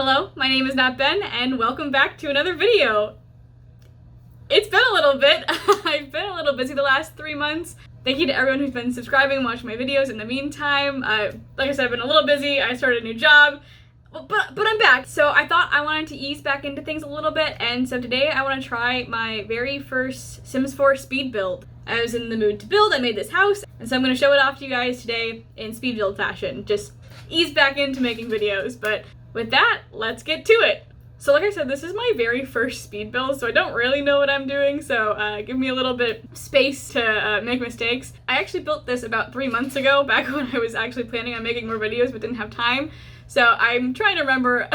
Hello, my name is NotBen, and welcome back to another video. It's been a little bit. I've been a little busy the last 3 months. Thank you to everyone who's been subscribing and watching my videos in the meantime. Like I said, I've been a little busy. I started a new job, but I'm back. So I thought I wanted to ease back into things a little bit, and so today I want to try my very first Sims 4 speed build. I was in the mood to build. I made this house, and so I'm going to show it off to you guys today in speed build fashion. Just ease back into making videos, but with that, let's get to it. So like I said, this is my very first speed build, so I don't really know what I'm doing, so give me a little bit space to make mistakes. I actually built this about 3 months ago, back when I was actually planning on making more videos but didn't have time. So I'm trying to remember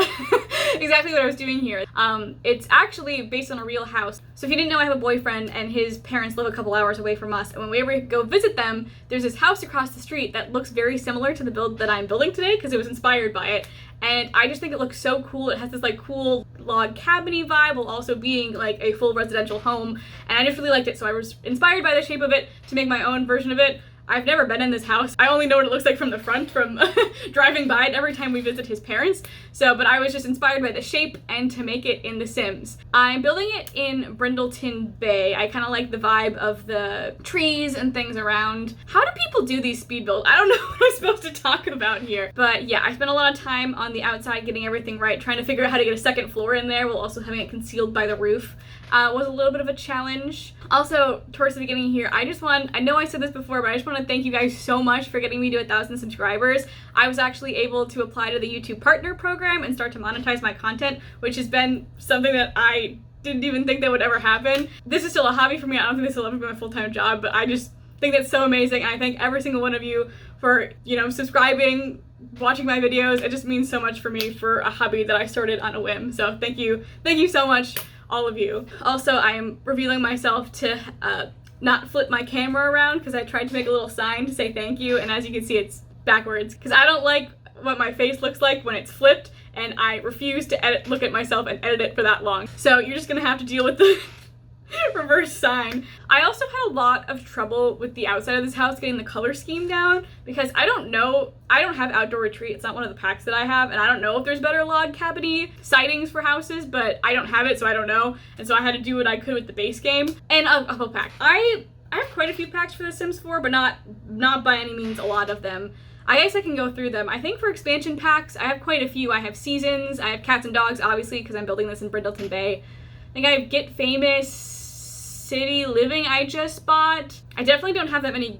exactly what I was doing here. It's actually based on a real house. So if you didn't know, I have a boyfriend and his parents live a couple hours away from us. And when we ever go visit them, there's this house across the street that looks very similar to the build that I'm building today because it was inspired by it. And I just think it looks so cool. It has this like cool log cabin-y vibe while also being like a full residential home. And I just really liked it. So I was inspired by the shape of it to make my own version of it. I've never been in this house. I only know what it looks like from the front, from driving by it every time we visit his parents. But I was just inspired by the shape and to make it in The Sims. I'm building it in Brindleton Bay. I kind of like the vibe of the trees and things around. How do people do these speed builds? I don't know what I'm supposed to talk about here. But yeah, I spent a lot of time on the outside getting everything right, trying to figure out how to get a second floor in there while also having it concealed by the roof. Was a little bit of a challenge. Also, towards the beginning here, I know I said this before, but I just want to thank you guys so much for getting me to 1,000 subscribers. I was actually able to apply to the YouTube Partner Program and start to monetize my content, which has been something that I didn't even think that would ever happen. This is still a hobby for me. I don't think this will ever be my full-time job, but I just think that's so amazing. I thank every single one of you for, subscribing, watching my videos. It just means so much for me for a hobby that I started on a whim. So thank you so much, all of you. Also, I am revealing myself to not flip my camera around because I tried to make a little sign to say thank you, and as you can see, it's backwards because I don't like what my face looks like when it's flipped, and I refuse to look at myself and edit it for that long. So you're just gonna have to deal with the reverse sign. I also had a lot of trouble with the outside of this house getting the color scheme down because I don't have Outdoor Retreat. It's not one of the packs that I have, and I don't know if there's better log cabin-y sightings for houses, but I don't have it, so I don't know. And so I had to do what I could with the base game and a pack. I have quite a few packs for The Sims 4, but not by any means a lot of them. I guess I can go through them. I think for expansion packs, I have quite a few. I have seasons, I have cats and dogs, obviously, because I'm building this in Brindleton Bay. I think I have Get Famous, City Living I just bought. I definitely don't have that many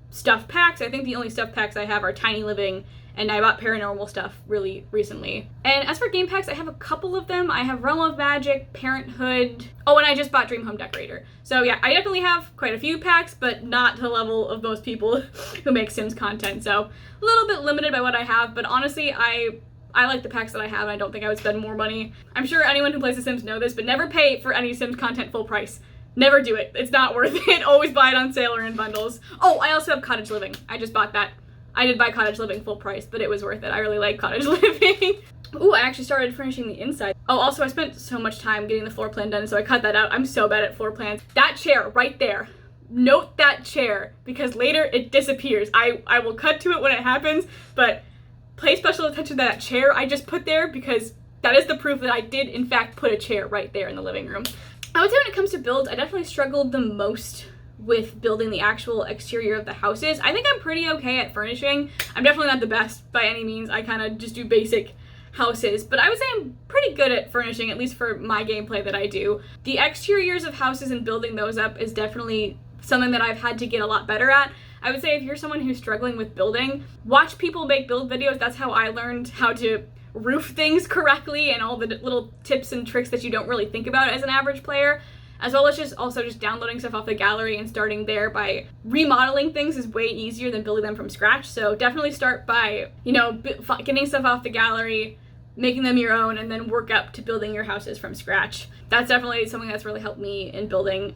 stuff packs. I think the only stuff packs I have are Tiny Living, and I bought Paranormal stuff really recently. And as for game packs, I have a couple of them. I have Realm of Magic, Parenthood. Oh, and I just bought Dream Home Decorator. So yeah, I definitely have quite a few packs, but not to the level of most people who make Sims content. So a little bit limited by what I have, but honestly, I like the packs that I have, and I don't think I would spend more money. I'm sure anyone who plays The Sims know this, but never pay for any Sims content full price. Never do it. It's not worth it. Always buy it on sale or in bundles. Oh, I also have Cottage Living. I just bought that. I did buy Cottage Living full price, but it was worth it. I really like Cottage Living. Ooh, I actually started finishing the inside. Oh, also I spent so much time getting the floor plan done, so I cut that out. I'm so bad at floor plans. That chair right there. Note that chair, because later it disappears. I will cut to it when it happens, but pay special attention to that chair I just put there, because that is the proof that I did in fact put a chair right there in the living room. I would say when it comes to builds, I definitely struggled the most with building the actual exterior of the houses. I think I'm pretty okay at furnishing. I'm definitely not the best by any means. I kind of just do basic houses, but I would say I'm pretty good at furnishing, at least for my gameplay that I do. The exteriors of houses and building those up is definitely something that I've had to get a lot better at. I would say if you're someone who's struggling with building, watch people make build videos. That's how I learned how to roof things correctly and all the little tips and tricks that you don't really think about as an average player, as well as just downloading stuff off the gallery and starting there. By remodeling things is way easier than building them from scratch. So definitely start by, getting stuff off the gallery, making them your own, and then work up to building your houses from scratch. That's definitely something that's really helped me in building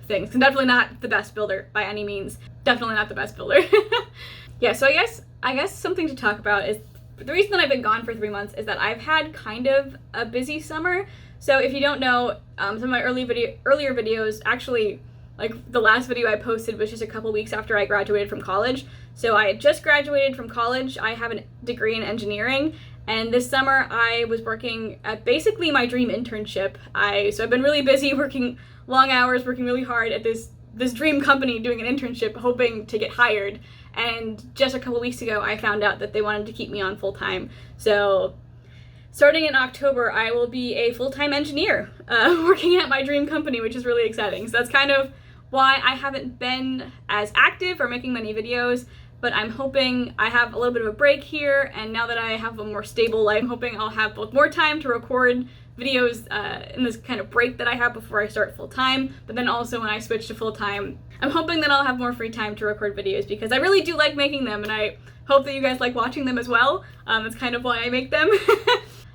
things. I'm definitely not the best builder by any means. Definitely not the best builder. Yeah, so I guess something to talk about is the reason that I've been gone for 3 months is that I've had kind of a busy summer. So if you don't know, some of my earlier videos, actually, like the last video I posted was just a couple weeks after I graduated from college. So I had just graduated from college. I have a degree in engineering, And this summer I was working at basically my dream internship. So I've been really busy working long hours, working really hard at this dream company doing an internship, hoping to get hired. And just a couple weeks ago, I found out that they wanted to keep me on full time. So starting in October, I will be a full-time engineer working at my dream company, which is really exciting. So that's kind of why I haven't been as active or making many videos, but I'm hoping I have a little bit of a break here, and now that I have a more stable life, I'm hoping I'll have both more time to record videos in this kind of break that I have before I start full-time, but then also when I switch to full-time, I'm hoping that I'll have more free time to record videos because I really do like making them, and I hope that you guys like watching them as well. That's kind of why I make them.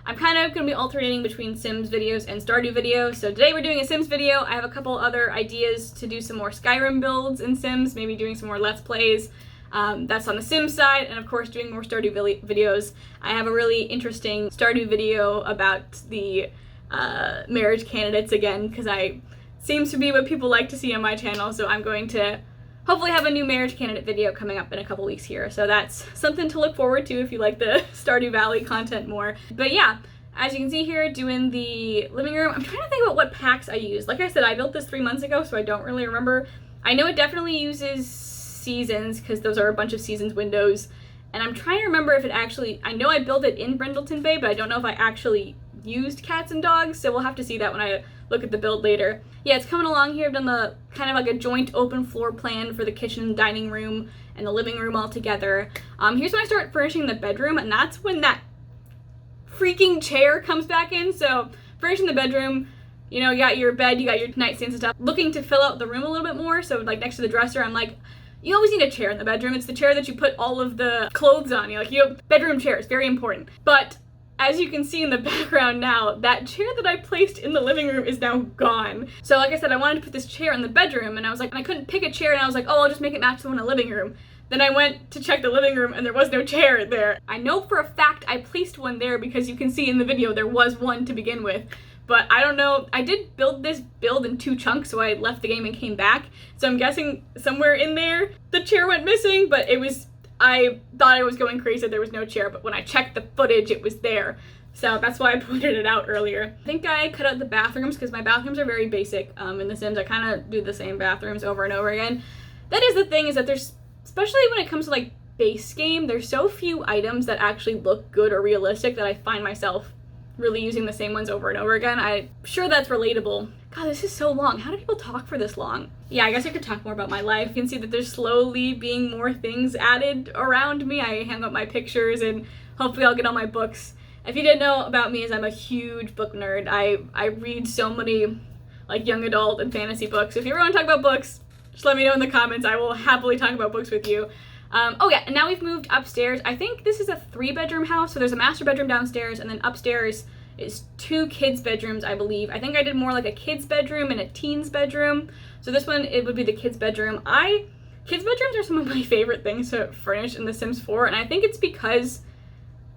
I'm kind of going to be alternating between Sims videos and Stardew videos. So today we're doing a Sims video. I have a couple other ideas to do some more Skyrim builds in Sims, maybe doing some more Let's Plays. That's on the Sims side, and of course doing more Stardew videos. I have a really interesting Stardew video about the marriage candidates again, because seems to be what people like to see on my channel, so I'm going to hopefully have a new marriage candidate video coming up in a couple weeks here. So that's something to look forward to if you like the Stardew Valley content more. But yeah, as you can see here, doing the living room, I'm trying to think about what packs I used. Like I said, I built this 3 months ago, so I don't really remember. I know it definitely uses seasons, because those are a bunch of seasons windows. And I'm trying to remember if it actually, I know I built it in Brindleton Bay, but I don't know if I actually used cats and dogs, so we'll have to see that when I look at the build later. Yeah, it's coming along here. I've done the kind of like a joint open floor plan for the kitchen and dining room and the living room all together. Here's when I start furnishing the bedroom, and that's when that freaking chair comes back in. So furnishing the bedroom, you know, you got your bed, you got your nightstands and stuff. Looking to fill out the room a little bit more, so like next to the dresser, I'm like, you always need a chair in the bedroom. It's the chair that you put all of the clothes on. Bedroom chair is very important. But as you can see in the background now, that chair that I placed in the living room is now gone. So like I said, I wanted to put this chair in the bedroom, and I was like, and I couldn't pick a chair, and I was like, oh, I'll just make it match the one in the living room. Then I went to check the living room, and there was no chair there. I know for a fact I placed one there because you can see in the video there was one to begin with. But I don't know, I did build this build in 2 chunks, so I left the game and came back. So I'm guessing somewhere in there the chair went missing, but I thought I was going crazy, there was no chair, but when I checked the footage, it was there. So that's why I pointed it out earlier. I think I cut out the bathrooms because my bathrooms are very basic. In The Sims, I kind of do the same bathrooms over and over again. That is the thing, is that there's, especially when it comes to like base game, there's so few items that actually look good or realistic that I find myself really using the same ones over and over again. I'm sure that's relatable. God, this is so long. How do people talk for this long? Yeah, I guess I could talk more about my life. You can see that there's slowly being more things added around me. I hang up my pictures, and hopefully I'll get all my books. If you didn't know about me, is I'm a huge book nerd. I read so many like young adult and fantasy books. If you ever want to talk about books, just let me know in the comments. I will happily talk about books with you. Oh yeah, and now we've moved upstairs. I think this is a 3-bedroom house, so there's a master bedroom downstairs, and then upstairs is 2 kids' bedrooms, I believe. I think I did more like a kid's bedroom and a teen's bedroom. So this one, it would be the kids' bedroom. Kids' bedrooms are some of my favorite things to furnish in The Sims 4, and I think it's because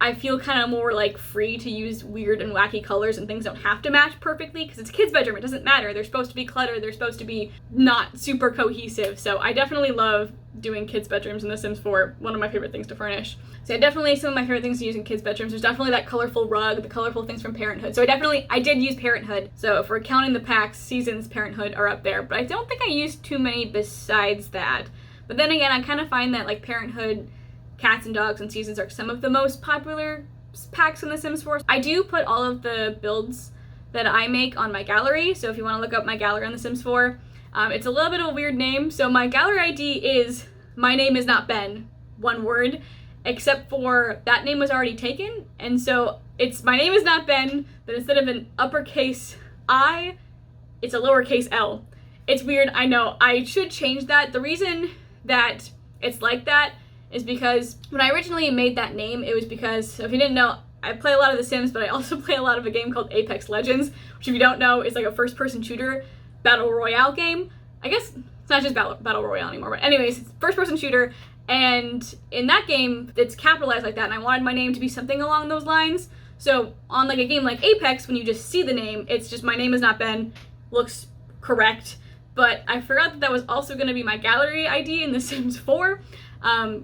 I feel kind of more like free to use weird and wacky colors, and things don't have to match perfectly because it's a kid's bedroom. It doesn't matter. They're supposed to be cluttered. They're supposed to be not super cohesive. So I definitely love doing kids' bedrooms in The Sims 4. One of my favorite things to furnish. So yeah, definitely some of my favorite things to use in kids' bedrooms. There's definitely that colorful rug, the colorful things from Parenthood. So I did use Parenthood. So if we're counting the packs, Seasons, Parenthood are up there. But I don't think I used too many besides that. But then again, I kind of find that like Parenthood, Cats and Dogs, and Seasons are some of the most popular packs in The Sims 4. I do put all of the builds that I make on my gallery, so if you want to look up my gallery on The Sims 4, it's a little bit of a weird name. So my gallery ID is MyNameLsNotBen, one word, except for that name was already taken, and so it's MyNameLsNotBen, but instead of an uppercase I, it's a lowercase l. It's weird, I know. I should change that. The reason that it's like that is because when I originally made that name, it was because, so if you didn't know, I play a lot of The Sims, but I also play a lot of a game called Apex Legends, which if you don't know is like a first-person shooter battle royale game. I guess it's not just battle royale anymore, but anyways, it's first-person shooter, and in that game, it's capitalized like that, and I wanted my name to be something along those lines. So on like a game like Apex, when you just see the name, it's just MyNameLsNotBen, looks correct. But I forgot that that was also going to be my gallery ID in The Sims 4.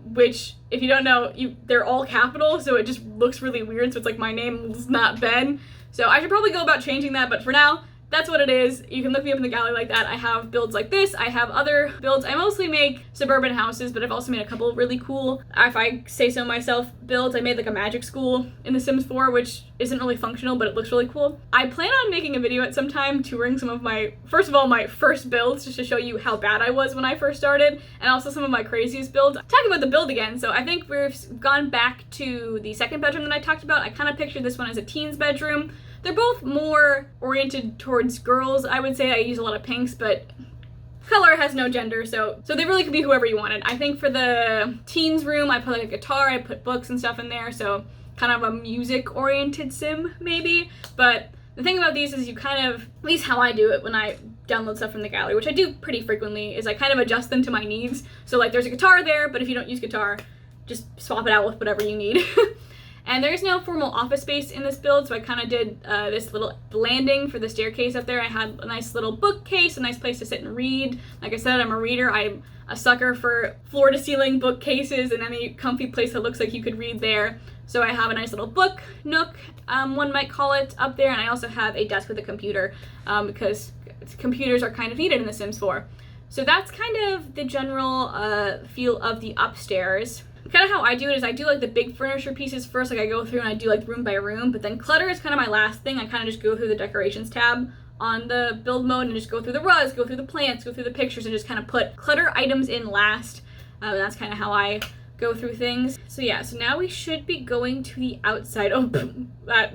which, if you don't know, they're all capital, so it just looks really weird. So it's like my name's not Ben. So I should probably go about changing that, but for now, that's what it is. You can look me up in the gallery like that. I have builds like this. I have other builds. I mostly make suburban houses, but I've also made a couple really cool, if I say so myself, builds. I made like a magic school in The Sims 4, which isn't really functional, but it looks really cool. I plan on making a video at some time touring some of my, first of all, my first builds, just to show you how bad I was when I first started, and also some of my craziest builds. Talking about the build again, so I think we've gone back to the second bedroom that I talked about. I kind of pictured this one as a teen's bedroom. They're both more oriented towards girls, I would say. I use a lot of pinks, but color has no gender, so they really could be whoever you wanted. I think for the teens room, I put like a guitar, I put books and stuff in there, so kind of a music-oriented sim, maybe. But the thing about these is you kind of, at least how I do it when I download stuff from the gallery, which I do pretty frequently, is I kind of adjust them to my needs. So like there's a guitar there, but if you don't use guitar, just swap it out with whatever you need. And there's no formal office space in this build, so I kind of did this little landing for the staircase up there. I had a nice little bookcase, a nice place to sit and read. Like I said, I'm a reader. I'm a sucker for floor-to-ceiling bookcases and any comfy place that looks like you could read there. So I have a nice little book nook, one might call it, up there, and I also have a desk with a computer because computers are kind of needed in The Sims 4. So that's kind of the general feel of the upstairs. Kind of how I do it is I do like the big furniture pieces first, like I go through and I do like room by room, but then clutter is kind of my last thing. I kind of just go through the decorations tab on the build mode and just go through the rugs, go through the plants, go through the pictures, and just kind of put clutter items in last. And that's kind of how I go through things. So yeah, so now we should be going to the outside. Oh, that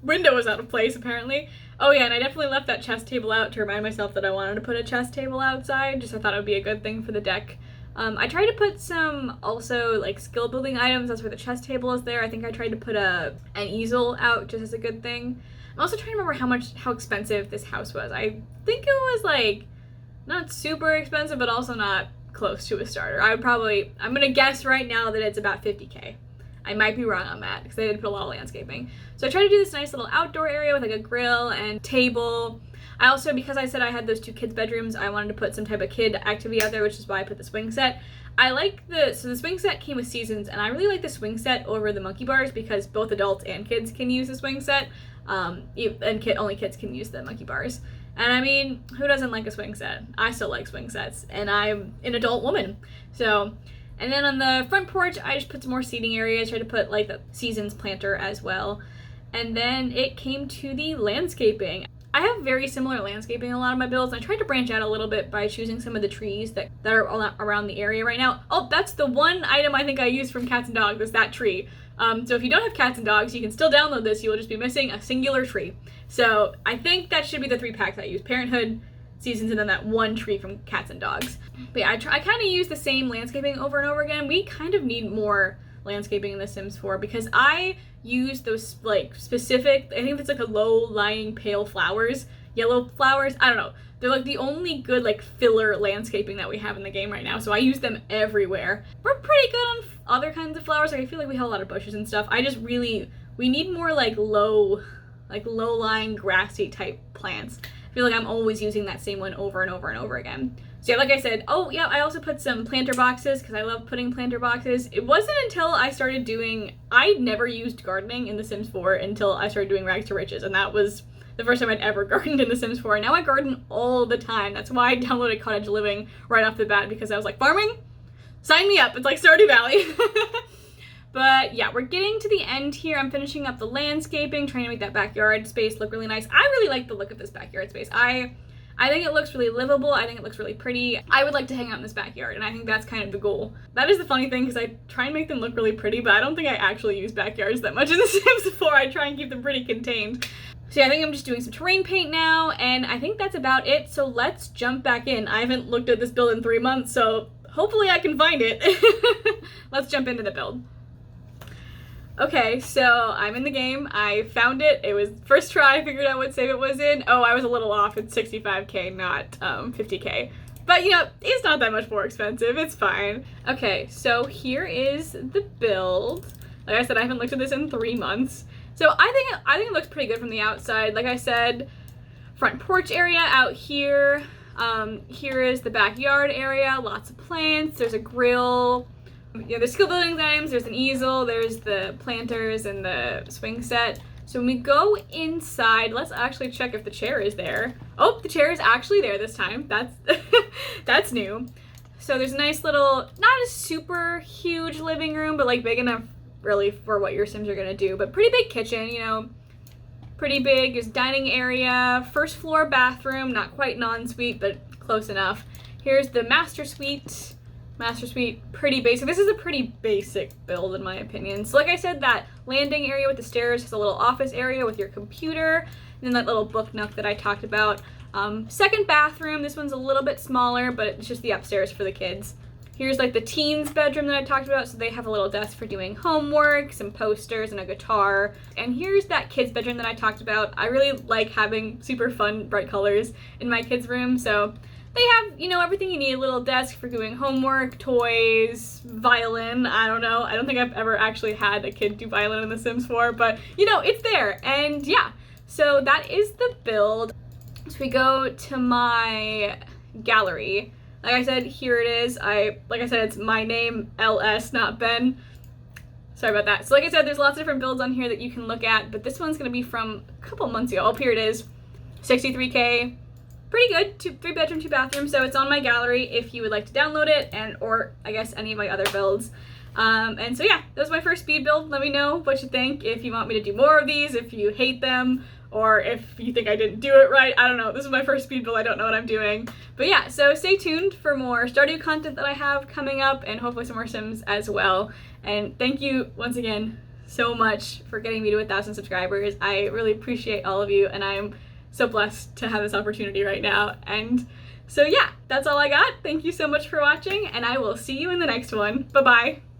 window was out of place apparently. Oh yeah, and I definitely left that chess table out to remind myself that I wanted to put a chess table outside, just I thought it would be a good thing for the deck. I tried to put some also like skill building items. That's where the chess table is there. I think I tried to put an easel out just as a good thing. I'm also trying to remember how expensive this house was. I think it was like not super expensive, but also not close to a starter. I'm gonna guess right now that it's about 50K. I might be wrong on that because they did put a lot of landscaping. So I tried to do this nice little outdoor area with like a grill and table. I also, because I said I had those two kids' bedrooms, I wanted to put some type of kid activity out there, which is why I put the swing set. So the swing set came with seasons, and I really like the swing set over the monkey bars because both adults and kids can use the swing set, and only kids can use the monkey bars. And I mean, who doesn't like a swing set? I still like swing sets, and I'm an adult woman. So, and then on the front porch, I just put some more seating areas, tried to put like the seasons planter as well. And then it came to the landscaping. I have very similar landscaping in a lot of my builds, and I tried to branch out a little bit by choosing some of the trees that are around the area right now. Oh, that's the one item I think I used from Cats and Dogs, is that tree. So if you don't have Cats and Dogs, you can still download this. You will just be missing a singular tree. So I think that should be the 3 packs I use. Parenthood, Seasons, and then that one tree from Cats and Dogs. But yeah, I kind of use the same landscaping over and over again. We kind of need more landscaping in The Sims 4 because I use those like specific, I think it's like a low-lying pale flowers, yellow flowers, I don't know. They're like the only good like filler landscaping that we have in the game right now, so I use them everywhere. We're pretty good on other kinds of flowers, like I feel like we have a lot of bushes and stuff. We need more like low-lying grassy type plants. I feel like I'm always using that same one over and over and over again. So yeah, like I said, oh yeah, I also put some planter boxes because I love putting planter boxes. It wasn't until I started I never used gardening in The Sims 4 until I started doing Rags to Riches, and that was the first time I'd ever gardened in The Sims 4. And now I garden all the time. That's why I downloaded Cottage Living right off the bat, because I was like, farming? Sign me up. It's like Stardew Valley. But yeah, we're getting to the end here. I'm finishing up the landscaping, trying to make that backyard space look really nice. I really like the look of this backyard space. I think it looks really livable. I think it looks really pretty. I would like to hang out in this backyard, and I think that's kind of the goal. That is the funny thing, because I try and make them look really pretty, but I don't think I actually use backyards that much in The Sims 4. I try and keep them pretty contained. So yeah, I think I'm just doing some terrain paint now, and I think that's about it. So let's jump back in. I haven't looked at this build in 3 months, so hopefully I can find it. Let's jump into the build. Okay, so I'm in the game. I found it. It was first try. I figured out what save it was in. Oh, I was a little off. It's 65K, not 50K. But, you know, it's not that much more expensive. It's fine. Okay, so here is the build. Like I said, I haven't looked at this in 3 months. So I think it looks pretty good from the outside. Like I said, front porch area out here. Here is the backyard area. Lots of plants. There's a grill. Yeah, there's skill building items, there's an easel, there's the planters and the swing set. So when we go inside, let's actually check if the chair is there. Oh, the chair is actually there this time. That's that's new. So there's a nice little, not a super huge living room, but like big enough really for what your Sims are gonna do, but pretty big kitchen, you know, pretty big. There's dining area, first floor bathroom, not quite an ensuite, but close enough. Here's the master suite. Master suite, pretty basic. This is a pretty basic build in my opinion. So like I said, that landing area with the stairs has a little office area with your computer, and then that little book nook that I talked about. Second bathroom, this one's a little bit smaller, but it's just the upstairs for the kids. Here's like the teens bedroom that I talked about, so they have a little desk for doing homework, some posters, and a guitar. And here's that kids bedroom that I talked about. I really like having super fun, bright colors in my kids' room, so they have, you know, everything you need. A little desk for doing homework, toys, violin, I don't know. I don't think I've ever actually had a kid do violin in The Sims 4, but, you know, it's there. And yeah, so that is the build. So we go to my gallery. Like I said, here it is. Like I said, it's MyNameLsNotBen. Sorry about that. So like I said, there's lots of different builds on here that you can look at, but this one's gonna be from a couple months ago. Oh, here it is. 63K. Pretty good, 3 bedroom, 2 bathroom, so it's on my gallery if you would like to download it, and or I guess any of my other builds. And so yeah, that was my first speed build. Let me know what you think, if you want me to do more of these, if you hate them, or if you think I didn't do it right. I don't know, this is my first speed build, I don't know what I'm doing. But yeah, so stay tuned for more Stardew content that I have coming up, and hopefully some more Sims as well. And thank you once again so much for getting me to 1,000 subscribers. I really appreciate all of you, and I'm so blessed to have this opportunity right now. And so yeah, that's all I got. Thank you so much for watching, and I will see you in the next one. Bye-bye.